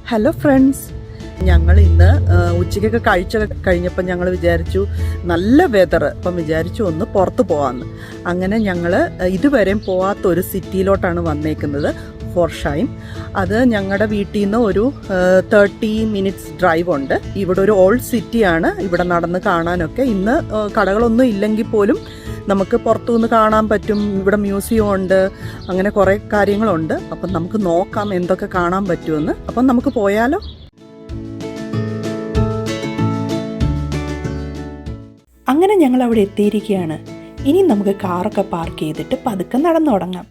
Hello friends, ഞങ്ങൾ ഇന്ന് ഉച്ചയ്ക്കൊക്കെ കഴിഞ്ഞപ്പോൾ ഞങ്ങൾ വിചാരിച്ചു നല്ല വെതർ, അപ്പം വിചാരിച്ചു ഒന്ന് പുറത്ത് പോകാമെന്ന്. അങ്ങനെ ഞങ്ങൾ ഇതുവരെയും പോകാത്തൊരു സിറ്റിയിലോട്ടാണ് വന്നേക്കുന്നത്, ഫോർഷൈം. അത് ഞങ്ങളുടെ വീട്ടിൽ നിന്ന് ഒരു 30 മിനിറ്റ്സ് ഡ്രൈവ് ഉണ്ട്. ഇവിടെ ഒരു ഓൾഡ് സിറ്റിയാണ്, ഇവിടെ നടന്ന് കാണാനൊക്കെ. ഇന്ന് കടകളൊന്നും ഇല്ലെങ്കിൽ പോലും നമുക്ക് പുറത്തുനിന്ന് കാണാൻ പറ്റും. ഇവിടെ മ്യൂസിയം ഉണ്ട്, അങ്ങനെ കുറേ കാര്യങ്ങളുണ്ട്. അപ്പം നമുക്ക് നോക്കാം എന്തൊക്കെ കാണാൻ പറ്റുമെന്ന്. അപ്പം നമുക്ക് പോയാലോ? അങ്ങനെ ഞങ്ങൾ അവിടെ എത്തിയിരിക്കുകയാണ്. ഇനി നമുക്ക് കാറൊക്കെ പാർക്ക് ചെയ്തിട്ട് പതുക്കെ നടന്നു തുടങ്ങാം.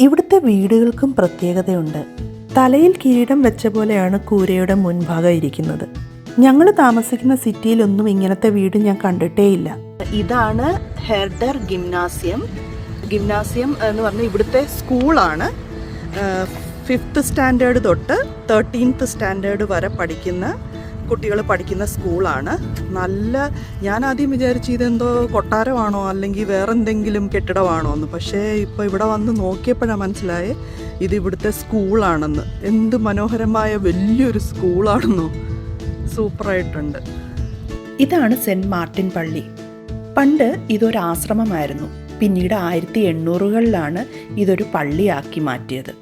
ഇവിടുത്തെ വീടുകൾക്കും പ്രത്യേകതയുണ്ട്. തലയിൽ കിരീടം വെച്ച പോലെയാണ് കൂരയുടെ മുൻഭാഗം ഇരിക്കുന്നത്. ഞങ്ങൾ താമസിക്കുന്ന സിറ്റിയിലൊന്നും ഇങ്ങനത്തെ വീട് ഞാൻ കണ്ടിട്ടേയില്ല. ഇതാണ് ഹെർഡർ ഗിംനാസിയം. ഗിംനാസിയം എന്ന് പറഞ്ഞാൽ ഇവിടുത്തെ സ്കൂളാണ്. 5th സ്റ്റാൻഡേർഡ് തൊട്ട് 13th സ്റ്റാൻഡേർഡ് വരെ പഠിക്കുന്ന കുട്ടികൾ പഠിക്കുന്ന സ്കൂളാണ്. ഞാൻ ആദ്യം വിചാരിച്ചു ഇതെന്തോ കൊട്ടാരമാണോ അല്ലെങ്കിൽ വേറെ എന്തെങ്കിലും കെട്ടിടമാണോ എന്ന്. പക്ഷേ ഇപ്പോൾ ഇവിടെ വന്ന് നോക്കിയപ്പോഴാണ് മനസ്സിലായേ ഇത് ഇവിടുത്തെ സ്കൂളാണെന്ന്. എന്ത് മനോഹരമായ വലിയൊരു സ്കൂളാണെന്നോ, സൂപ്പറായിട്ടുണ്ട്. ഇതാണ് സെന്റ് മാർട്ടിൻ പള്ളി. പണ്ട് ഇതൊരു ആശ്രമമായിരുന്നു. പിന്നീട് 1800കളിലാണ് ഇതൊരു പള്ളിയാക്കി മാറ്റിയത്.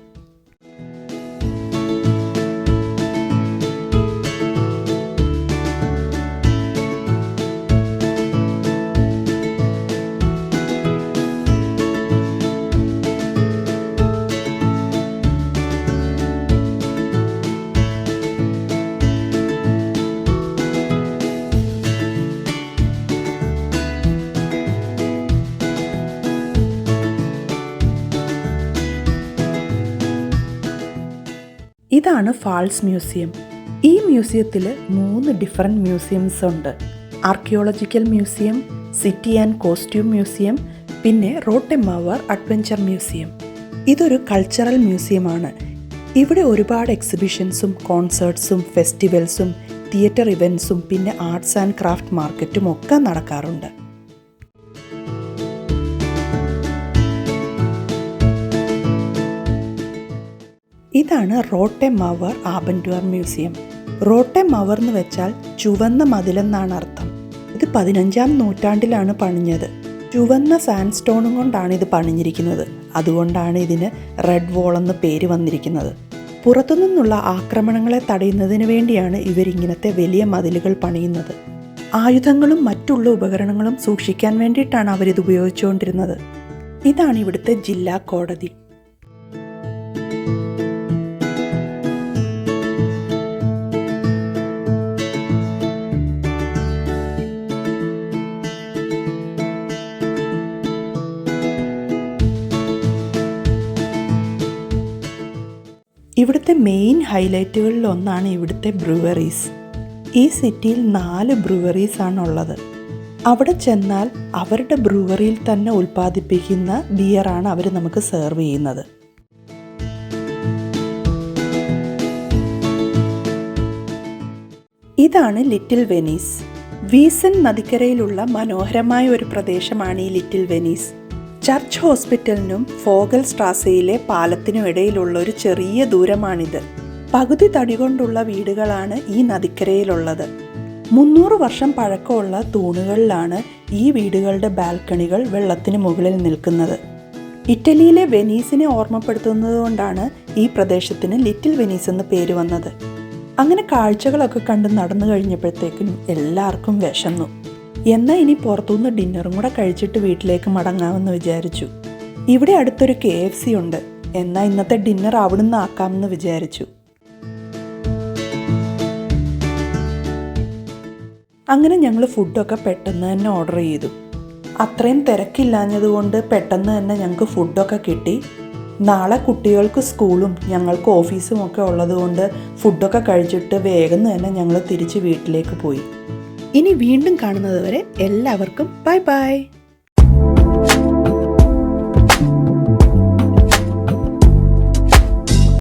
ഇതാണ് ഫാൾസ് മ്യൂസിയം. ഈ മ്യൂസിയത്തിൽ 3 ഡിഫറെൻറ്റ് മ്യൂസിയംസ് ഉണ്ട്. Archaeological museum, city and costume museum, പിന്നെ റോട്ടെമാവർ അഡ്വഞ്ചർ മ്യൂസിയം. ഇതൊരു കൾച്ചറൽ മ്യൂസിയമാണ്. ഇവിടെ ഒരുപാട് എക്സിബിഷൻസും കോൺസേർട്സും ഫെസ്റ്റിവൽസും തിയേറ്റർ ഇവൻറ്റ്സും പിന്നെ ആർട്സ് ആൻഡ് ക്രാഫ്റ്റ് മാർക്കറ്റും ഒക്കെ നടക്കാറുണ്ട്. ഇതാണ് റോട്ടെമാവർ ആബൻഡുവർ മ്യൂസിയം. റോട്ടെമാവർ എന്ന് വെച്ചാൽ ചുവന്ന മതിലെന്നാണ് അർത്ഥം. ഇത് 15ാം നൂറ്റാണ്ടിലാണ് പണിഞ്ഞത്. ചുവന്ന സാൻഡ്സ്റ്റോണും കൊണ്ടാണ് ഇത് പണിഞ്ഞിരിക്കുന്നത്. അതുകൊണ്ടാണ് ഇതിന് റെഡ് വോൾ എന്ന് പേര് വന്നിരിക്കുന്നത്. പുറത്തുനിന്നുള്ള ആക്രമണങ്ങളെ തടയുന്നതിന് വേണ്ടിയാണ് ഇവരിങ്ങനത്തെ വലിയ മതിലുകൾ പണിയുന്നത്. ആയുധങ്ങളും മറ്റുള്ള ഉപകരണങ്ങളും സൂക്ഷിക്കാൻ വേണ്ടിയിട്ടാണ് അവരിത് ഉപയോഗിച്ചുകൊണ്ടിരുന്നത്. ഇതാണ് ഇവിടുത്തെ ജില്ലാ കോടതി. ഇവിടുത്തെ മെയിൻ ഹൈലൈറ്റുകളിൽ ഒന്നാണ് ഇവിടുത്തെ ബ്രൂവറീസ്. ഈ സിറ്റിയിൽ 4 ബ്രൂവറീസ് ആണുള്ളത്. അവിടെ ചെന്നാൽ അവരുടെ ബ്രൂവറിയിൽ തന്നെ ഉൽപ്പാദിപ്പിക്കുന്ന ബിയറാണ് അവർ നമുക്ക് സെർവ് ചെയ്യുന്നത്. ഇതാണ് ലിറ്റിൽ വെനീസ്. വീസൻ നദിക്കരയിലുള്ള മനോഹരമായ ഒരു പ്രദേശമാണ് ഈ ലിറ്റിൽ വെനീസ്. ചർച്ച് ഹോസ്പിറ്റലിനും ഫോഗൽ സ്ട്രാസയിലെ പാലത്തിനും ഇടയിലുള്ള ഒരു ചെറിയ ദൂരമാണിത്. പകുതി തടി കൊണ്ടുള്ള വീടുകളാണ് ഈ നദിക്കരയിലുള്ളത്. 300 വർഷം പഴക്കമുള്ള തൂണുകളിലാണ് ഈ വീടുകളുടെ ബാൽക്കണികൾ വെള്ളത്തിന് മുകളിൽ നിൽക്കുന്നത്. ഇറ്റലിയിലെ വെനീസിനെ ഓർമ്മപ്പെടുത്തുന്നത് കൊണ്ടാണ് ഈ പ്രദേശത്തിന് ലിറ്റിൽ വെനീസ് എന്ന് പേര് വന്നത്. അങ്ങനെ കാഴ്ചകളൊക്കെ കണ്ട് നടന്നു കഴിഞ്ഞപ്പോഴത്തേക്കിനും എല്ലാവർക്കും വിശന്നു. എന്നാൽ ഇനി പുറത്തുനിന്ന് ഡിന്നറും കൂടെ കഴിച്ചിട്ട് വീട്ടിലേക്ക് മടങ്ങാമെന്ന് വിചാരിച്ചു. ഇവിടെ അടുത്തൊരു KFC ഉണ്ട്. എന്നാൽ ഇന്നത്തെ ഡിന്നർ അവിടുന്ന് ആക്കാമെന്ന് വിചാരിച്ചു. അങ്ങനെ ഞങ്ങൾ ഫുഡൊക്കെ പെട്ടെന്ന് തന്നെ ഓർഡർ ചെയ്തു. അത്രയും തിരക്കില്ലാഞ്ഞതുകൊണ്ട് പെട്ടെന്ന് തന്നെ ഞങ്ങൾക്ക് ഫുഡൊക്കെ കിട്ടി. നാളെ കുട്ടികൾക്ക് സ്കൂളും ഞങ്ങൾക്ക് ഓഫീസും ഒക്കെ ഉള്ളതുകൊണ്ട് ഫുഡൊക്കെ കഴിച്ചിട്ട് വേഗം തന്നെ ഞങ്ങൾ തിരിച്ച് വീട്ടിലേക്ക് പോയി. ഇനി വീണ്ടും കാണുന്നത് വരെ എല്ലാവർക്കും ബൈ ബൈ.